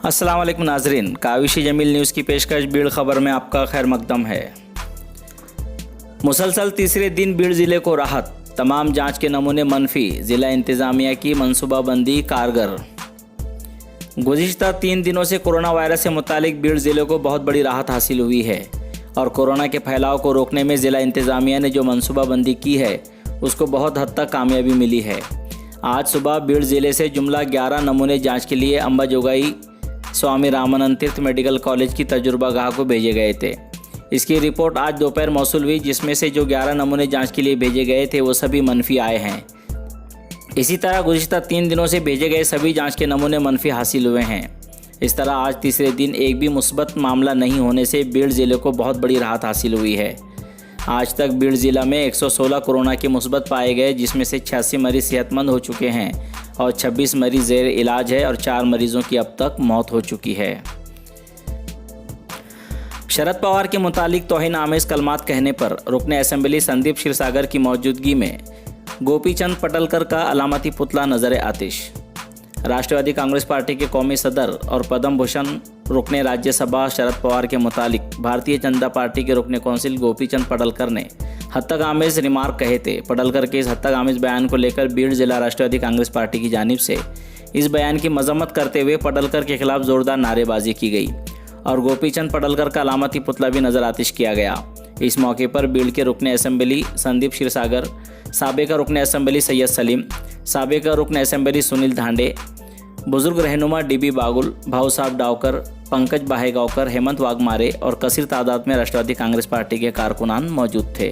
अस्सलाम वालेकुम नाजरीन, काविशी जमील न्यूज़ की पेशकश बीड़ खबर में आपका खैर मकदम है। मुसलसल तीसरे दिन बीड़ ज़िले को राहत, तमाम जांच के नमूने मनफी, ज़िला इंतज़ामिया की मनसूबाबंदी कारगर। गुज़िश्ता 3 दिनों से कोरोना वायरस से मुतालिक बीड़ ज़िले को बहुत बड़ी राहत हासिल हुई है और कोरोना के फैलाव को रोकने में ज़िला इंतज़ामिया ने जो मनसूबाबंदी की है उसको बहुत हद तक कामयाबी मिली है। आज सुबह बीड़ ज़िले से जुमला 11 नमूने जाँच के लिए अंबाजोगाई स्वामी रामानंद तीर्थ मेडिकल कॉलेज की तजुर्बागाह को भेजे गए थे। इसकी रिपोर्ट आज दोपहर मौसूल हुई, जिसमें से जो 11 नमूने जांच के लिए भेजे गए थे वो सभी मनफी आए हैं। इसी तरह गुज़िश्ता 3 दिनों से भेजे गए सभी जांच के नमूने मनफी हासिल हुए हैं। इस तरह आज तीसरे दिन एक भी मुस्बत मामला नहीं होने से बीड़ ज़िले को बहुत बड़ी राहत हासिल हुई है। आज तक बीड़ ज़िला में 116 कोरोना के मुस्बत पाए गए, जिसमें से 86 मरीज़ सेहतमंद हो चुके हैं और 26 मरीज़ ज़ेर इलाज है और 4 मरीज़ों की अब तक मौत हो चुकी है। शरद पवार के मुतालिक तौहीन आमेज कलमात कहने पर रुकने असेंबली संदीप क्षीरसागर की मौजूदगी में गोपीचंद पटलकर का अलामती पुतला नज़र आतिश। राष्ट्रवादी कांग्रेस पार्टी के कौमी सदर और पद्म भूषण रुकने राज्यसभा शरद पवार के मुतालिक भारतीय जनता पार्टी के रुकने कौंसिल गोपीचंद पटलकर ने हद तक आमेज रिमार्क कहे थे। पटलकर के इस हद तक आमेज बयान को लेकर बीड़ जिला राष्ट्रवादी कांग्रेस पार्टी की जानिब से इस बयान की मजम्मत करते हुए पटलकर के खिलाफ जोरदार नारेबाजी की गई और गोपीचंद पटलकर का अलामती पुतला भी नज़र आतिश किया गया। इस मौके पर बीड़ के रुकने असेंबली संदीप क्षीरसागर, साबिका रुकने असेंबली सैयद सलीम, साबिका रुकने असेंबली सुनील धांडे, बुजुर्ग रहनुमा डीबी बागुल, भाऊ साहब डावकर, पंकज बाहेगांवकर, हेमंत वाघमारे और कसीर तादाद में राष्ट्रवादी कांग्रेस पार्टी के कारकुनान मौजूद थे।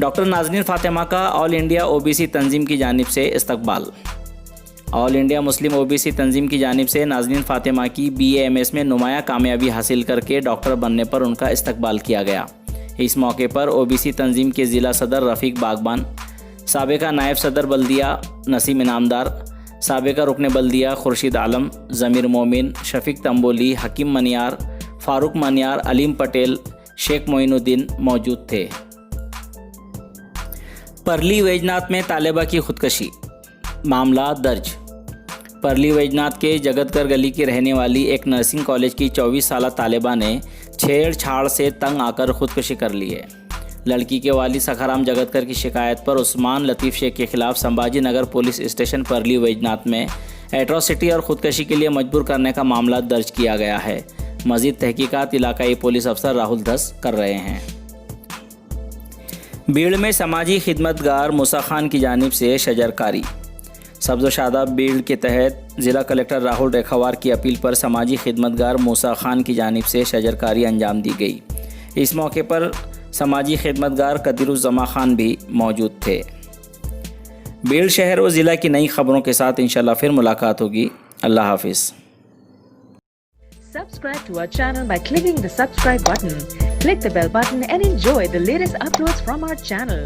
डॉक्टर नाज़नीन फातिमा का ऑल इंडिया ओबीसी तंजीम की जानिब से इस्तकबाल। ऑल इंडिया मुस्लिम ओबीसी तंजीम की जानिब से नाज़नीन फातिमा की BAMS में नुमाया कामयाबी हासिल करके डॉक्टर बनने पर उनका इस्तकबाल किया गया। इस मौके पर ओबीसी तंजीम के ज़िला सदर रफ़ीक बागबान, साबिका नायब सदर बल्दिया नसीम इनामदार, साबिका रुकने बल्दिया खुर्शीद आलम, ज़मीर मोमिन, शफीक तंबोली, हकीम मनियार, फ़ारूक मनियार, अलीम पटेल, शेख मोइनुद्दीन मौजूद थे। परली वैजनाथ में तालिबा की खुदकशी, मामला दर्ज। परली वैजनाथ के जगतगर गली की रहने वाली एक नर्सिंग कॉलेज की 24 साला तालिबा ने छेड़छाड़ से तंग आकर खुदकशी कर ली है। लड़की के वालिद सखाराम जगतकर की शिकायत पर उस्मान लतीफ़ शेख के खिलाफ संभाजी नगर पुलिस स्टेशन परली वैजनाथ में एट्रॉसिटी और खुदकशी के लिए मजबूर करने का मामला दर्ज किया गया है। मज़ीद तहकीकात इलाकाई पुलिस अफसर राहुल धस कर रहे हैं। बीड़ में समाजी खिदमतगार मूसा खान की जानिब से शजरकारी। सब्ज़ शादाब बीड़ के तहत ज़िला कलेक्टर राहुल रेखावार की अपील पर समाजी खिदमतगार मूसा खान की जानिब से शजरकारी अंजाम दी गई। इस मौके पर समाजी खिदमतगार कदीरुज़्ज़मा खान भी मौजूद थे। बीड़ शहर व ज़िला की नई खबरों के साथ इंशाल्लाह फिर मुलाकात होगी। अल्लाह हाफिज़। Subscribe to our channel by clicking the subscribe button. Click the bell button and enjoy the latest uploads from our channel.